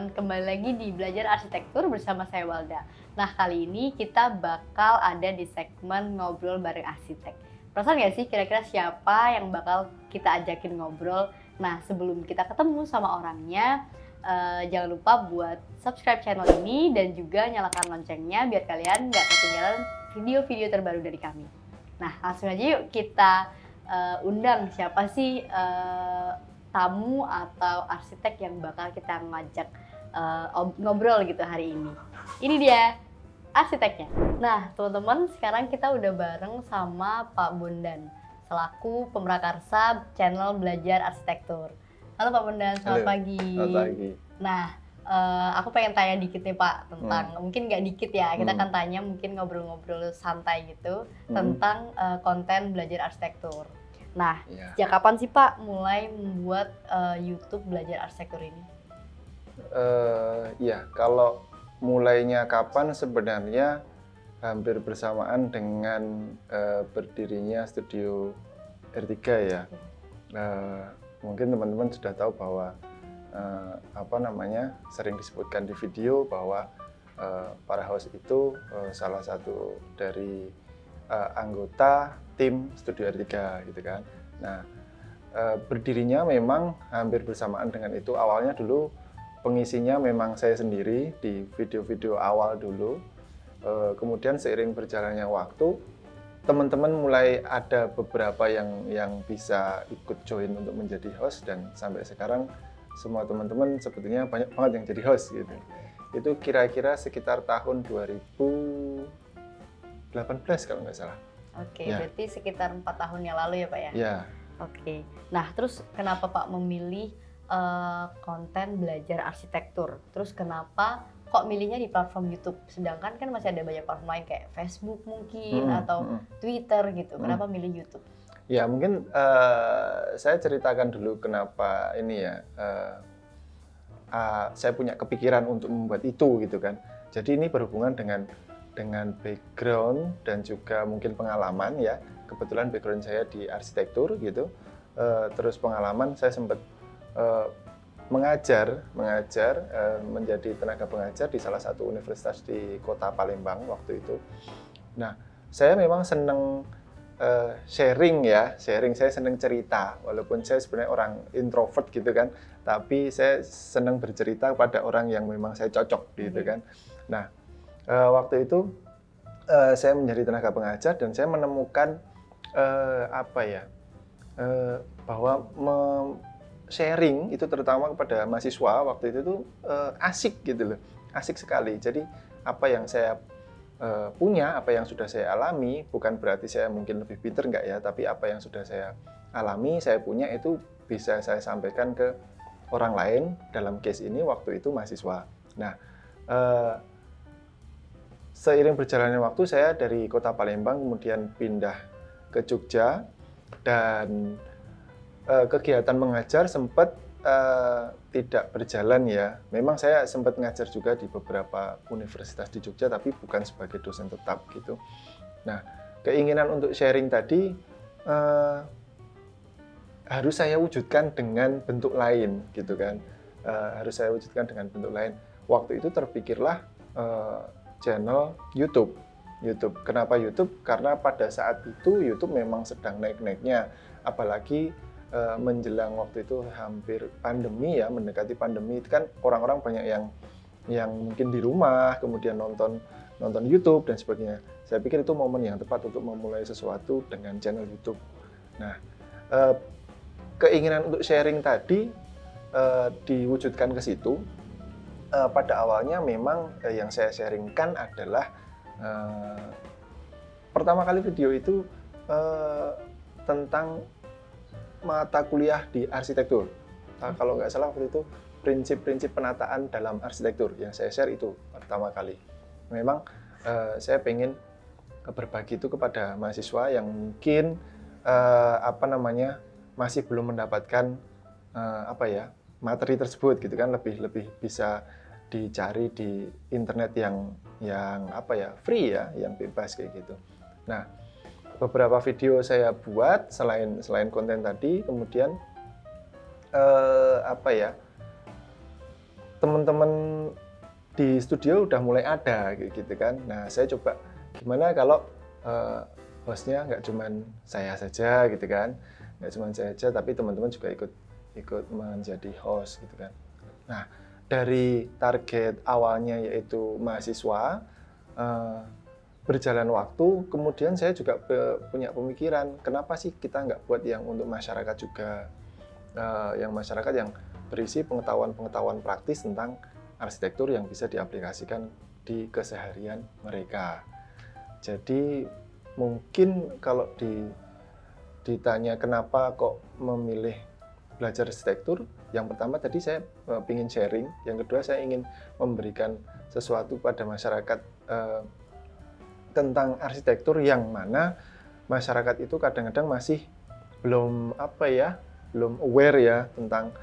teman-teman, kembali lagi di Belajar Arsitektur bersama saya Walda. Nah, kali ini kita bakal ada di segmen Ngobrol Bareng Arsitek. Perasaan nggak sih kira-kira siapa yang bakal kita ajakin ngobrol? Nah, sebelum kita ketemu sama orangnya, jangan lupa buat subscribe channel ini dan juga nyalakan loncengnya biar kalian nggak ketinggalan video-video terbaru dari kami. Nah, langsung aja yuk kita undang siapa sih tamu atau arsitek yang bakal kita ngajak ngobrol gitu hari ini. Ini dia arsiteknya. Nah, teman-teman, sekarang kita udah bareng sama Pak Bondan selaku pemrakarsa channel Belajar Arsitektur. Halo Pak Bondan, selamat pagi. Selamat pagi. Nah, aku pengen tanya dikit nih Pak tentang, mungkin nggak dikit ya, kita akan tanya mungkin ngobrol-ngobrol santai gitu tentang konten Belajar Arsitektur. Nah, sejak kapan sih Pak mulai membuat YouTube Belajar Arsitektur ini? Ya, kalau mulainya kapan sebenarnya hampir bersamaan dengan berdirinya studio R3 ya. Mungkin teman-teman sudah tahu bahwa sering disebutkan di video bahwa para host itu salah satu dari anggota tim studio R3 gitu kan. Nah, berdirinya memang hampir bersamaan dengan itu. Awalnya dulu pengisinya memang saya sendiri di video-video awal dulu. Kemudian seiring berjalannya waktu, teman-teman mulai ada beberapa yang bisa ikut join untuk menjadi host, dan sampai sekarang semua teman-teman sebetulnya banyak banget yang jadi host gitu. Itu kira-kira sekitar tahun 2018 kalau nggak salah. Oke, ya. Berarti sekitar 4 tahun yang lalu ya Pak ya? Ya. Oke, nah terus kenapa Pak memilih konten Belajar Arsitektur? Terus kenapa kok milihnya di platform YouTube? Sedangkan kan masih ada banyak platform lain kayak Facebook mungkin atau Twitter gitu. Kenapa milih YouTube? Ya mungkin saya ceritakan dulu kenapa ini ya. Saya punya kepikiran untuk membuat itu gitu kan. Jadi ini berhubungan dengan background dan juga mungkin pengalaman ya. Kebetulan background saya di arsitektur gitu. Terus pengalaman saya sempat mengajar menjadi tenaga pengajar di salah satu universitas di kota Palembang waktu itu. Nah, saya memang senang sharing, saya senang cerita, walaupun saya sebenarnya orang introvert gitu kan, tapi saya senang bercerita pada orang yang memang saya cocok gitu kan. Nah, waktu itu saya menjadi tenaga pengajar dan saya menemukan bahwa sharing itu terutama kepada mahasiswa waktu itu tuh asik gitu loh, asik sekali. Jadi apa yang saya punya, apa yang sudah saya alami, bukan berarti saya mungkin lebih pinter enggak ya, tapi apa yang sudah saya alami, saya punya itu bisa saya sampaikan ke orang lain, dalam case ini waktu itu mahasiswa. Nah, seiring berjalannya waktu saya dari kota Palembang kemudian pindah ke Jogja, dan kegiatan mengajar sempat tidak berjalan ya. Memang saya sempat ngajar juga di beberapa universitas di Jogja, tapi bukan sebagai dosen tetap gitu. Nah, keinginan untuk sharing tadi harus saya wujudkan dengan bentuk lain gitu kan. Harus saya wujudkan dengan bentuk lain. Waktu itu terpikirlah channel YouTube. Kenapa YouTube? Karena pada saat itu YouTube memang sedang naik-naiknya, apalagi menjelang waktu itu hampir pandemi ya, mendekati pandemi itu kan orang-orang banyak yang mungkin di rumah kemudian nonton YouTube dan sebagainya. Saya pikir itu momen yang tepat untuk memulai sesuatu dengan channel YouTube. Nah, keinginan untuk sharing tadi diwujudkan ke situ. Pada awalnya memang yang saya sharingkan adalah pertama kali video itu tentang mata kuliah di arsitektur. Kalau nggak salah waktu itu prinsip-prinsip penataan dalam arsitektur yang saya share itu pertama kali. Memang saya pengen berbagi itu kepada mahasiswa yang mungkin masih belum mendapatkan materi tersebut gitu kan, lebih bisa dicari di internet yang free ya, yang bebas kayak gitu. Nah, beberapa video saya buat selain konten tadi, kemudian teman-teman di studio udah mulai ada gitu kan. Nah, saya coba gimana kalau hostnya nggak cuman saya saja gitu kan, nggak cuman saya saja, tapi teman-teman juga ikut menjadi host gitu kan. Nah, dari target awalnya yaitu mahasiswa, berjalan waktu, kemudian saya juga punya pemikiran, kenapa sih kita nggak buat yang untuk masyarakat juga, yang masyarakat yang berisi pengetahuan-pengetahuan praktis tentang arsitektur yang bisa diaplikasikan di keseharian mereka. Jadi mungkin kalau ditanya kenapa kok memilih belajar arsitektur, yang pertama tadi saya ingin sharing, yang kedua saya ingin memberikan sesuatu pada masyarakat tentang arsitektur yang mana masyarakat itu kadang-kadang masih belum belum aware ya tentang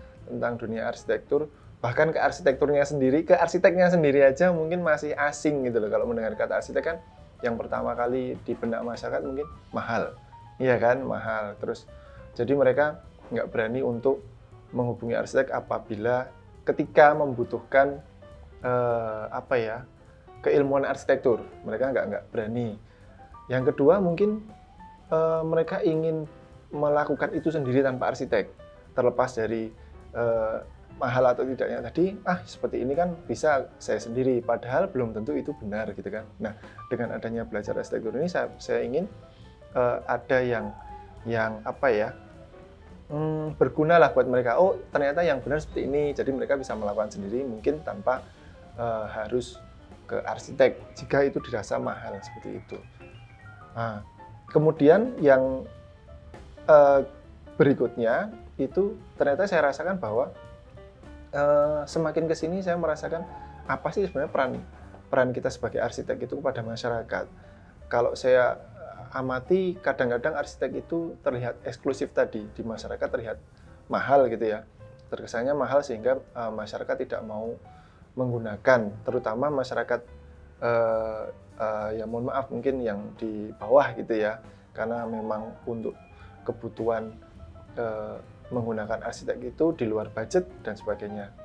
dunia arsitektur. Bahkan ke arsitekturnya sendiri, ke arsiteknya sendiri aja mungkin masih asing gitu loh. Kalau mendengar kata arsitek kan yang pertama kali di benak masyarakat mungkin mahal, iya kan, mahal. Terus jadi mereka nggak berani untuk menghubungi arsitek apabila ketika membutuhkan keilmuan arsitektur, mereka nggak berani. Yang kedua mungkin mereka ingin melakukan itu sendiri tanpa arsitek, terlepas dari mahal atau tidaknya tadi, seperti ini kan bisa saya sendiri, padahal belum tentu itu benar gitu kan. Nah, dengan adanya belajar arsitektur ini saya ingin ada yang berguna lah buat mereka. Oh, ternyata yang benar seperti ini, jadi mereka bisa melakukan sendiri mungkin tanpa harus ke arsitek jika itu dirasa mahal seperti itu. Nah, kemudian yang berikutnya itu ternyata saya rasakan bahwa semakin kesini saya merasakan apa sih sebenarnya peran kita sebagai arsitek itu kepada masyarakat. Kalau saya amati kadang-kadang arsitek itu terlihat eksklusif tadi, di masyarakat terlihat mahal gitu ya, terkesannya mahal sehingga masyarakat tidak mau menggunakan, terutama masyarakat ya mohon maaf mungkin yang di bawah gitu ya, karena memang untuk kebutuhan menggunakan arsitek itu di luar budget dan sebagainya.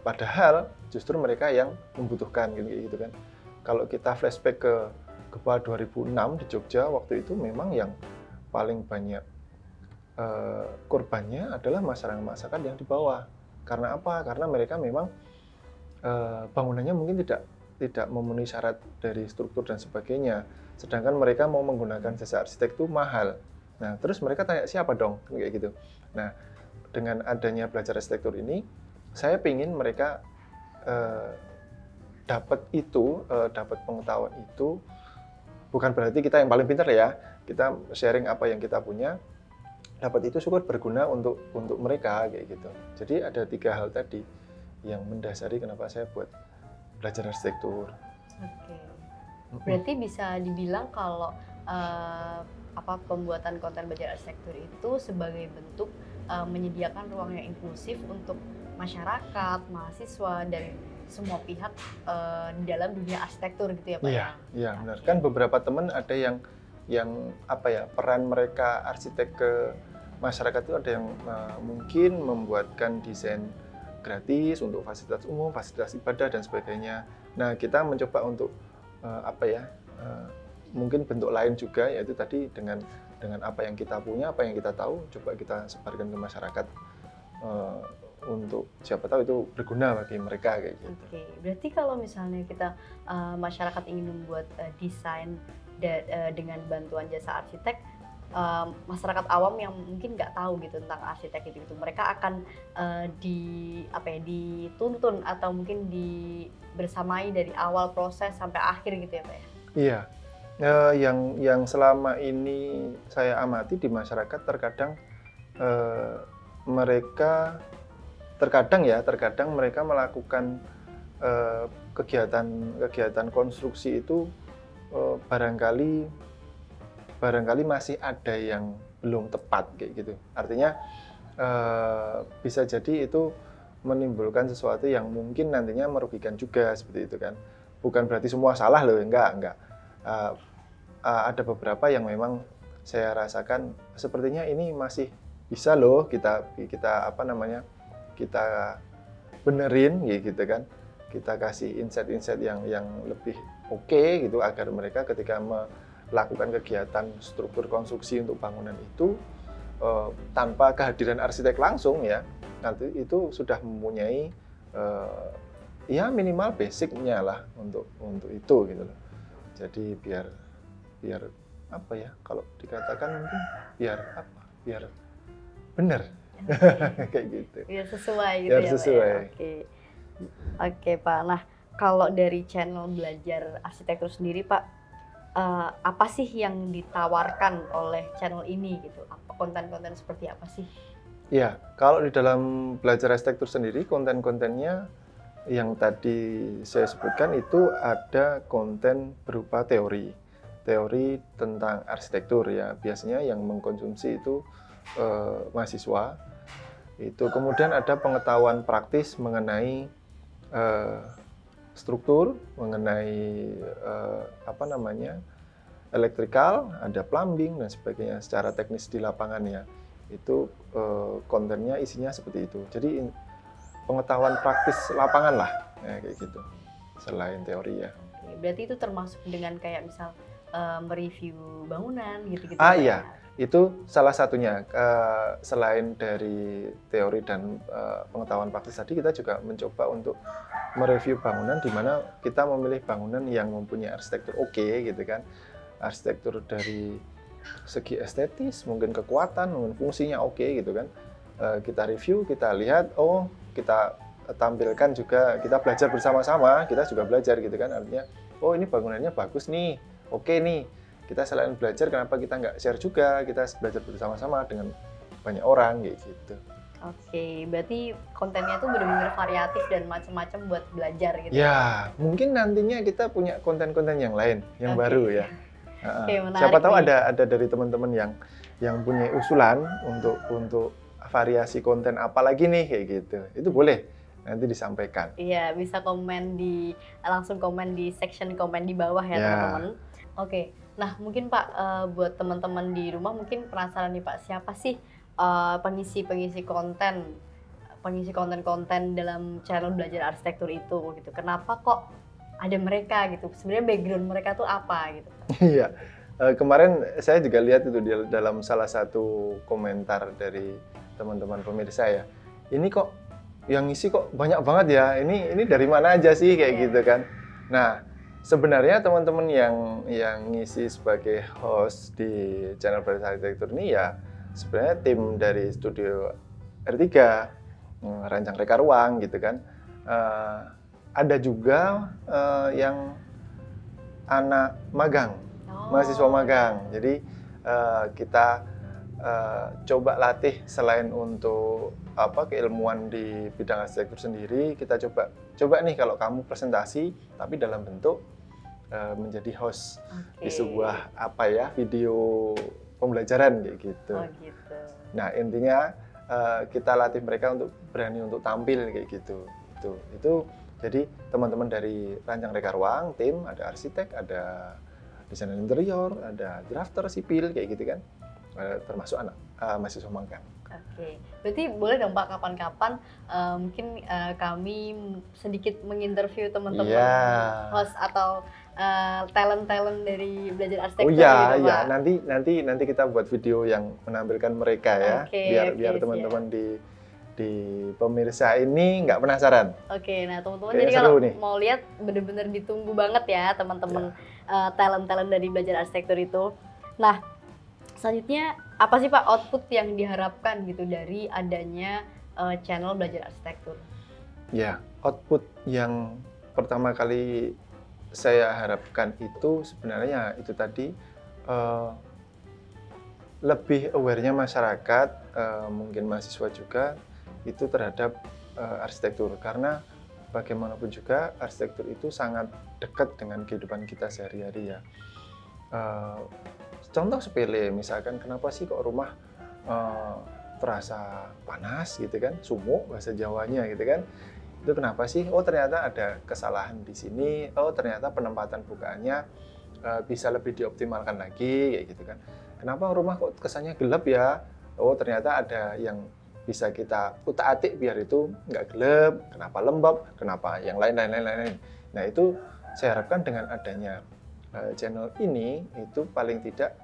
Padahal justru mereka yang membutuhkan gitu kan. Kalau kita flashback ke Gempa 2006 di Jogja, waktu itu memang yang paling banyak korbannya adalah masyarakat yang di bawah. Karena apa? Karena mereka memang bangunannya mungkin tidak memenuhi syarat dari struktur dan sebagainya. Sedangkan mereka mau menggunakan jasa arsitek itu mahal. Nah, terus mereka tanya siapa dong? Kayak gitu. Nah, dengan adanya belajar arsitektur ini, saya ingin mereka dapat pengetahuan itu. Bukan berarti kita yang paling pintar ya, kita sharing apa yang kita punya, dapat itu syukur berguna untuk mereka kayak gitu. Jadi ada 3 hal tadi yang mendasari kenapa saya buat belajar arsitektur. Oke. Berarti bisa dibilang kalau pembuatan konten belajar arsitektur itu sebagai bentuk menyediakan ruang yang inklusif untuk masyarakat, mahasiswa, dan semua pihak di dalam dunia arsitektur gitu ya Pak? Iya benar. Kan beberapa teman ada yang peran mereka arsitek ke masyarakat itu ada yang mungkin membuatkan desain gratis untuk fasilitas umum, fasilitas ibadah dan sebagainya. Nah, kita mencoba untuk mungkin bentuk lain juga, yaitu tadi dengan apa yang kita punya, apa yang kita tahu, coba kita sebarkan ke masyarakat untuk siapa tahu itu berguna bagi mereka kayak gitu. Oke, berarti kalau misalnya kita masyarakat ingin membuat desain dengan bantuan jasa arsitek, masyarakat awam yang mungkin nggak tahu gitu tentang arsitek itu, mereka akan dituntun atau mungkin bersamai dari awal proses sampai akhir gitu ya Pak ya? Iya. Yang selama ini saya amati di masyarakat terkadang mereka melakukan kegiatan konstruksi itu barangkali masih ada yang belum tepat kayak gitu. Artinya bisa jadi itu menimbulkan sesuatu yang mungkin nantinya merugikan juga seperti itu kan. Bukan berarti semua salah loh, enggak. Ada beberapa yang memang saya rasakan sepertinya ini masih bisa loh kita benerin gitu kan, kita kasih insight-insight yang lebih oke gitu, agar mereka ketika melakukan kegiatan struktur konstruksi untuk bangunan itu tanpa kehadiran arsitek langsung ya, nanti itu sudah mempunyai ya minimal basicnya lah untuk itu gitu loh. Jadi biar apa ya, kalau dikatakan mungkin biar benar. Kayak gitu. Biar sesuai gitu Biar ya, sesuai. Pak. Oke, Pak. Nah, kalau dari channel belajar arsitektur sendiri, Pak, apa sih yang ditawarkan oleh channel ini gitu? Apa konten-konten seperti apa sih? Ya, kalau di dalam belajar arsitektur sendiri, konten-kontennya yang tadi saya sebutkan itu ada konten berupa teori tentang arsitektur ya. Biasanya yang mengkonsumsi itu mahasiswa. Itu kemudian ada pengetahuan praktis mengenai struktur, mengenai elektrikal, ada plumbing dan sebagainya secara teknis di lapangan ya. Itu kontennya isinya seperti itu. Jadi pengetahuan praktis lapangan lah, ya, kayak gitu. Selain teori ya. Berarti itu termasuk dengan kayak misal mereview bangunan gitu-gitu. Iya, itu salah satunya. Selain dari teori dan pengetahuan praktis tadi, kita juga mencoba untuk mereview bangunan di mana kita memilih bangunan yang mempunyai arsitektur oke gitu kan. Arsitektur dari segi estetis, mungkin kekuatan, mungkin fungsinya oke gitu kan. Kita review, kita lihat, kita tampilkan juga, kita belajar bersama-sama, kita juga belajar gitu kan. Artinya, ini bangunannya bagus nih, oke nih. Kita selain belajar, kenapa kita nggak share juga, kita belajar bersama-sama dengan banyak orang kayak gitu. Oke, berarti kontennya tuh benar-benar variatif dan macam-macam buat belajar gitu. Ya, mungkin nantinya kita punya konten-konten yang lain, yang baru ya. Menarik Siapa tahu nih. ada dari teman-teman yang punya usulan untuk variasi konten apa lagi nih kayak gitu. Itu boleh nanti disampaikan. Iya, bisa langsung komen di section komen di bawah ya, teman-teman. Oke. Nah, mungkin Pak, buat teman-teman di rumah mungkin penasaran nih Pak, siapa sih pengisi konten dalam channel belajar arsitektur itu gitu. Kenapa kok ada mereka gitu? Sebenarnya background mereka tuh apa gitu? Iya. Kemarin saya juga lihat itu di dalam salah satu komentar dari teman-teman pemirsa ya. Ini kok yang ngisi kok banyak banget ya. Ini dari mana aja sih kayak gitu kan. Nah, sebenarnya teman-teman yang ngisi sebagai host di channel belajar arsitektur ini ya sebenarnya tim dari studio R3, Rancang Reka Ruang gitu kan. Ada juga yang anak magang, mahasiswa magang. Jadi kita coba latih selain untuk keilmuan di bidang arsitektur sendiri, kita coba nih kalau kamu presentasi tapi dalam bentuk menjadi host di sebuah video pembelajaran kayak gitu. Gitu. Nah, intinya kita latih mereka untuk berani untuk tampil kayak gitu. Itu jadi teman-teman dari Rancang Reka Ruang, tim, ada arsitek, ada desainer interior, ada drafter sipil kayak gitu kan. Termasuk anak mahasiswa magang. Oke, berarti boleh dong Pak kapan-kapan mungkin kami sedikit menginterview teman-teman host atau talent-talent dari belajar arsitektur gitu, Pak. Nanti kita buat video yang menampilkan mereka ya, biar teman-teman di pemirsa ini nggak penasaran. Oke, nah teman-teman jadi kalau mau lihat bener-bener ditunggu banget ya teman-teman talent-talent dari belajar arsitektur itu. Nah, selanjutnya apa sih Pak output yang diharapkan gitu dari adanya channel belajar arsitektur? Ya, output yang pertama kali saya harapkan itu sebenarnya itu tadi lebih aware-nya masyarakat, mungkin mahasiswa juga itu terhadap arsitektur, karena bagaimanapun juga arsitektur itu sangat dekat dengan kehidupan kita sehari-hari ya. Contoh sepele, misalkan kenapa sih kok rumah terasa panas gitu kan, sumuk bahasa Jawanya gitu kan. Itu kenapa sih? Ternyata ada kesalahan di sini. Ternyata penempatan bukaannya bisa lebih dioptimalkan lagi kayak gitu kan. Kenapa rumah kok kesannya gelap ya? Ternyata ada yang bisa kita utak-atik biar itu nggak gelap, kenapa lembab, kenapa yang lain. Nah itu saya harapkan dengan adanya channel ini itu paling tidak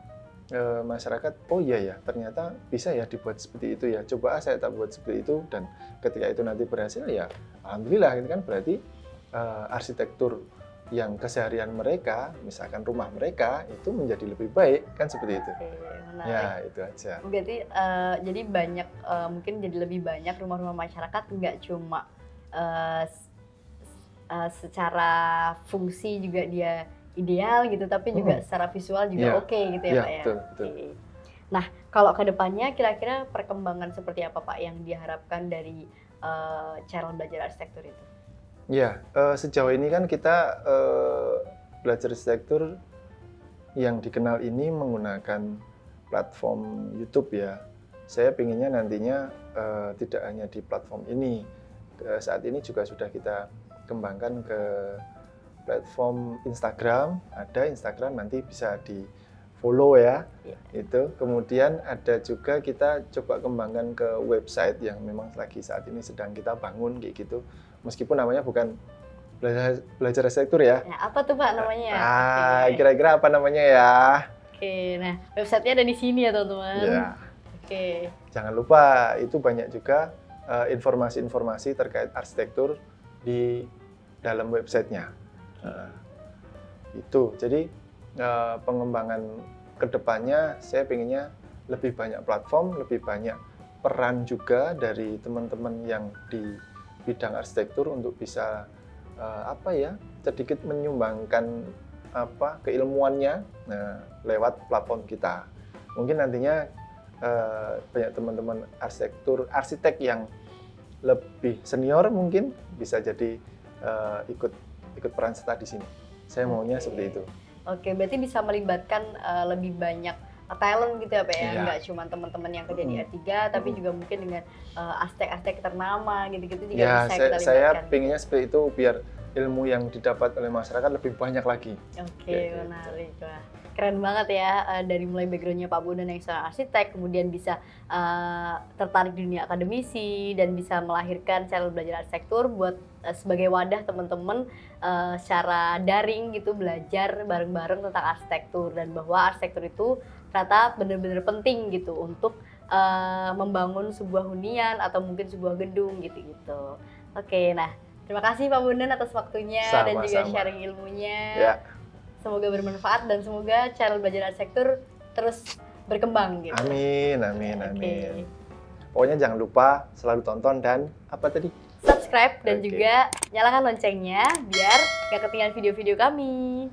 masyarakat, oh iya ya ternyata bisa ya dibuat seperti itu ya, coba saya tak buat seperti itu, dan ketika itu nanti berhasil ya alhamdulillah, itu kan berarti arsitektur yang keseharian mereka, misalkan rumah mereka itu menjadi lebih baik, kan seperti itu. Oke, menarik. Ya itu aja. Berarti jadi banyak mungkin jadi lebih banyak rumah-rumah masyarakat nggak cuma secara fungsi juga dia ideal gitu, tapi juga secara visual juga oke gitu ya Pak ya. Betul, betul. Oke. Nah kalau kedepannya kira-kira perkembangan seperti apa Pak yang diharapkan dari channel belajar arsitektur itu? Ya, sejauh ini kan kita belajar arsitektur yang dikenal ini menggunakan platform YouTube ya. Saya pinginnya nantinya tidak hanya di platform ini. Saat ini juga sudah kita kembangkan ke platform Instagram. Ada Instagram, nanti bisa di follow ya. Itu. Kemudian ada juga kita coba kembangkan ke website yang memang lagi saat ini sedang kita bangun kayak gitu. Meskipun namanya bukan belajar arsitektur ya. Nah, apa tuh Pak namanya? Kira-kira apa namanya ya? Oke, nah websitenya ada di sini ya teman-teman. Ya. Oke. Jangan lupa itu banyak juga informasi-informasi terkait arsitektur di dalam websitenya. Itu. Jadi pengembangan kedepannya saya pengennya lebih banyak platform, lebih banyak peran juga dari teman-teman yang di bidang arsitektur untuk bisa sedikit menyumbangkan keilmuannya lewat platform kita. Mungkin nantinya banyak teman-teman arsitek yang lebih senior mungkin bisa jadi ikut peran serta di sini. Saya maunya seperti itu. Oke, berarti bisa melibatkan lebih banyak talent gitu ya Pak ya, nggak cuma teman-teman yang kerja di R3, tapi juga mungkin dengan arsitek-arsitek ternama gitu-gitu juga bisa kita libatkan. Saya pengennya seperti itu biar ilmu yang didapat oleh masyarakat lebih banyak lagi. Oke, menarik. Wah, keren banget ya, dari mulai backgroundnya Pak Bondan yang seorang arsitek, kemudian bisa tertarik di dunia akademisi, dan bisa melahirkan channel belajar arsitektur buat sebagai wadah teman-teman secara daring gitu belajar bareng-bareng tentang arsitektur, dan bahwa arsitektur itu ternyata benar-benar penting gitu untuk membangun sebuah hunian atau mungkin sebuah gedung gitu-gitu. Oke, nah terima kasih Pak Bondan atas waktunya dan juga sharing ilmunya. Ya. Semoga bermanfaat dan semoga channel belajar arsitektur terus berkembang gitu. Amin. Pokoknya jangan lupa selalu tonton dan apa tadi? Subscribe dan juga nyalakan loncengnya biar gak ketinggalan video-video kami.